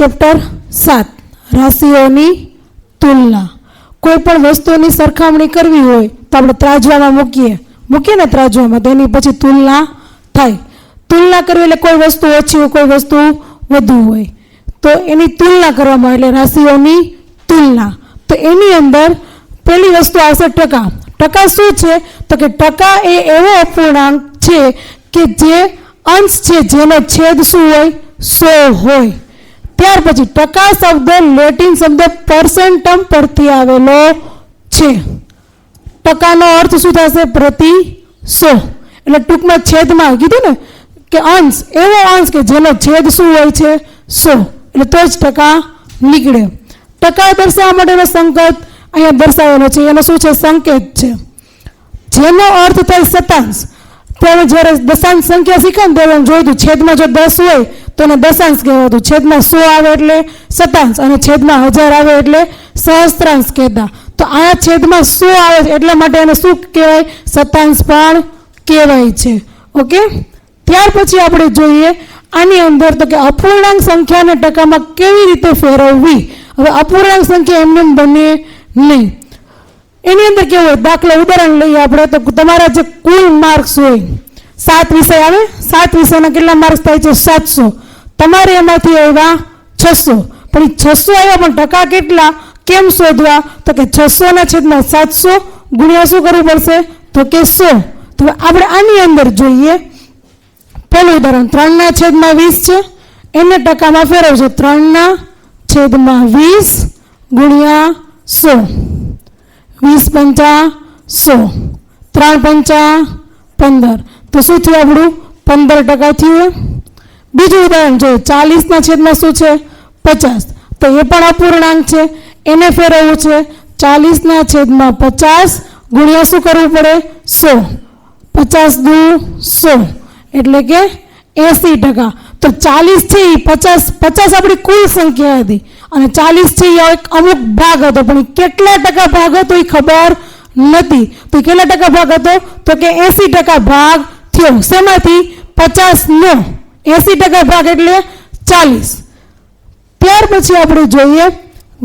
Chapter 7 રાશિઓની તુલના. કોઈ પણ વસ્તુની સરખામણી કરવી હોય તો આપણે ત્રાજવામાં મૂકીએ ને ત્રાજવામાં, તો એની પછી તુલના થાય. તુલના કરવી એટલે કોઈ વસ્તુ ઓછી હોય કોઈ વસ્તુ વધુ હોય તો એની તુલના કરવામાં એટલે રાશિઓની તુલના. તો એની અંદર પહેલી વસ્તુ આવશે ટકા. ટકા શું છે તો કે ટકા એ એવો અપૂર્ણાંક છે કે જે અંશ છે જેનો છેદ શું હોય 100 હોય. ત્યાર પછી ટકા શબ્દ લેટિન શબ્દ પર્સેન્ટમ પરથી આવેલો છે. ટકાનો અર્થ શું થશે પ્રતિ 100 એટલે ટૂંકમાં છેદમાં કીધું ને કે અંશ એવો અંશ કે જેનો છેદ શું હોય છે 100 એટલે તો જ ટકા નીકળે. ટકા દર્શાવવા માટેનો સંકેત અહીંયા દર્શાવેલો છે, એનો શું છે સંકેત છે જેનો અર્થ થાય શતાંશ. ત્યારે જ્યારે દશાંશ સંખ્યા શીખે ને ત્યારે જોયું છેદમાં જો 10 હોય તો એને દશાંશ કહેવાતું, છેદમાં 100 આવે એટલે શતાંશ અને છેદમાં 1000 આવે એટલે સહસ્ત્રાંશ કહેતા. તો આ છેદમાં 100 આવે છે એટલા માટે એને શું કહેવાય શતાંશ પણ કહેવાય છે. ઓકે, ત્યાર પછી આપણે જોઈએ આની અંદર તો કે અપૂર્ણાંક સંખ્યાને ટકામાં કેવી રીતે ફેરવવી. હવે અપૂર્ણાંક સંખ્યા એમને બને નહીં. એની અંદર કેવું હોય, દાખલા ઉદાહરણ લઈએ આપણે તો તમારા જે કુલ માર્ક્સ હોય 7 વિષય આવે, 7 વિષયના કેટલા માર્ક્સ થાય છે 700. તમારે એમાંથી આવ્યા 600, પણ 600 આવ્યા પણ ટકા કેટલા કેમ શોધવા તો કે 600 ના છેદમાં 700 ગુણ્યા શું કરવું પડશે તો કે 100. તો આપણે આની અંદર જોઈએ પહેલું ઉદાહરણ 3 ના છેદમાં 20 છે, એને ટકામાં ફેરવશે 3 ના છેદમાં 20 ગુણ્યા 100. 20 પંચા 100, 3 પંચા 15, તો શું થયું આપણું 15% થયું. બીજું ઉદાહરણ જોઈએ 40 ના છેદમાં શું છે 50, તો એ પણ અપૂર્ણાંક છે, એને ફેરવવું છે 40 ના છેદમાં 50 ગુણ્યા શું કરવું પડે 100. 50 દુ 100 એટલે કે 80%. તો 40 છે એ 50 આપણી કુલ સંખ્યા હતી અને 40 છે એ એક અમુક ભાગ હતો, પણ કેટલા ટકા ભાગ હતો એ ખબર નથી. તો કેટલા ટકા ભાગ હતો તો કે 80% ભાગ થયો. શેમાંથી 50 નો 80% ભાગ એટલે 40. ત્યાર પછી આપણે જોઈએ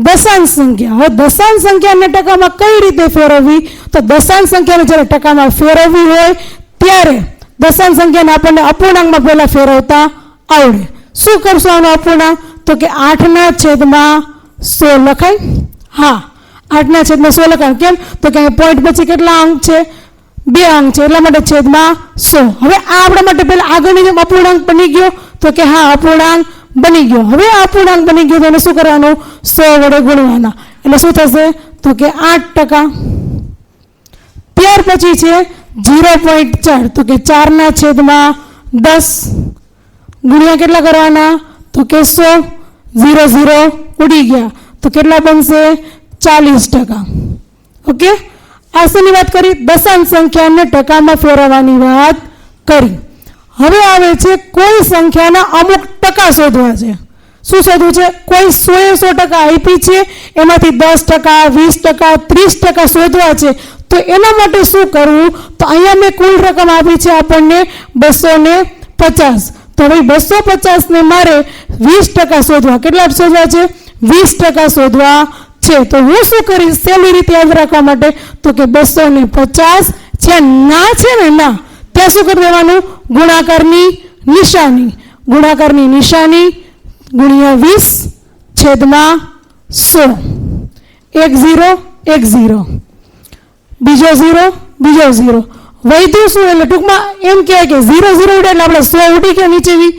દશાંશ સંખ્યા. હવે દશાંશ સંખ્યાને ટકામાં કઈ રીતે ફેરવવી તો દશાંશ સંખ્યાને જ્યારે ટકામાં ફેરવવી હોય ત્યારે દશાંશ સંખ્યાને આપણને અપૂર્ણાંકમાં પહેલા ફેરવતા આવડે. શું કરશું આનો અપૂર્ણાંક તો કે 8 ના છેદમાં 100 લખાય. હા, 8 ના છેદમાં 100 લખાય. કેમ તો કે પોઈન્ટ પછી કેટલા અંક છે 2 અંક છે એટલા માટે છેદમાં 100. હવે આ આપણા માટે પહેલા આગળની જેમ અપૂર્ણાંક બની ગયો તો કે હા અપૂર્ણાંક બની ગયો. હવે આ અપૂર્ણાંક બની ગયો તો એને શું કરવાનું 100 વડે ગુણવાના એટલે શું થશે તો કે 8%. ત્યાર પછી છે 0.4 તો કે 4 ના છેદમાં 10 ગુણ્યા કેટલા કરવાના તો કે 100. 0 0 ઉડી ગયા તો કેટલા બનશે 40%. ઓકે, આ શેની વાત કરી દશાંશ સંખ્યાને ટકામાં ફેરવવાની વાત કરી. હવે આવે છે કોઈ સંખ્યાના અમુક ટકા શોધવા છે. શું શોધવું છે કોઈ 100% આપી છે એમાંથી 10%, 20%, 30% શોધવા છે. તો એના માટે શું કરવું તો અહીંયા મેં કુલ રકમ આપી છે આપણને 250. તો હવે 250 ને મારે 20% શોધવા. કેટલા શોધવા છે 20% શોધવા છે. તો હું શું કરીશ સહેલી રીતે યાદ રાખવા માટે તો કે 250 છે ના છે ને ના ત્યાં શું કરી દેવાનું ગુણાકારની નિશાની ગુણ્યા 20 છેદમાં 100. 1 0 1 0 બીજો 0 વધ્યું શું એટલે ટૂંકમાં એમ કહેવાય કે 0 0 ઉડે એટલે આપણે 100 ઉડી ગયા નીચેવી.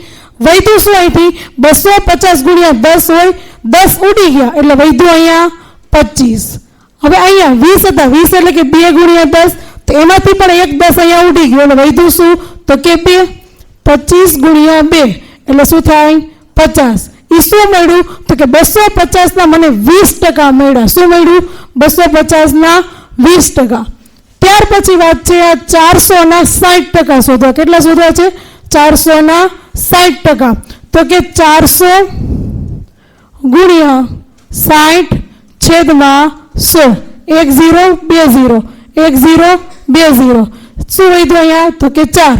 વધ્યું શું અહીંથી 250 ગુણ્યા 10 હોય 10 ઉડી ગયા એટલે વધ્યું અહીંયા 25. હવે અહીંયા 20 હતા 20 એટલે કે 2 ગુણ્યા 10 તો એમાંથી પણ એક 10 અહીંયા ઉડી ગયો એટલે વધ્યું શું તો કે 2. 25 ગુણ્યા 2 એટલે શું થાય 50. એ શું મળ્યું તો કે 250 ના મને 20% મળ્યા. શું મળ્યું 250 ના 20%. ત્યાર પછી વાત છે આ 400 ના 60% શોધવા. કેટલા શોધવા છે 400 ના 60%. તો કે 400 ગુણ્યા 60 છેદમાં 100. 1 0 2 0 1 0 2 0 શું વધ્યું અહીંયા તો કે 4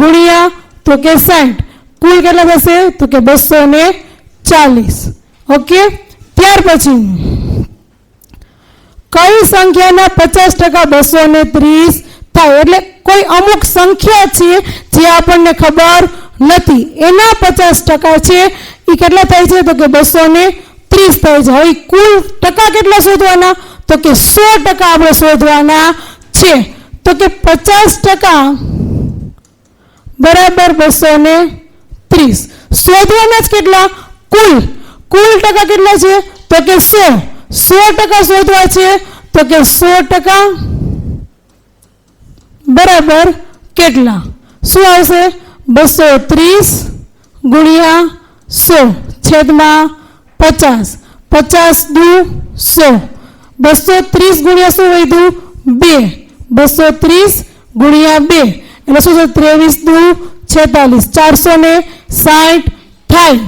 ગુણ્યા તો કે 60 કુલ કેટલા થશે તો કે 240. ઓકે, ત્યાર પછી કઈ સંખ્યાના 50% 230 થાય? એટલે કોઈ અમુક સંખ્યા છે જે આપણને ખબર નથી, એના 50% છે એ કેટલા થાય છે? તો કે 230 થાય છે. હવે કુલ ટકા કેટલા શોધવાના? તો કે 100% આપણે શોધવાના છે. તો કે 50% બરાબર 230 શોધવાના જ કેટલા? કુલ ટકા કેટલા છે? તો કે 100% શોધવા છે. તો કે 100% બરાબર કેટલા? શું આવશે? 230 ગુણ્યા 100 છેદમાં 50. 50 દુ 100. 230 ગુણ્યા શું વધ્યું? 2. 230 ગુણ્યા 2 એટલે શું છે? 23 દુ 46. 460 થાય.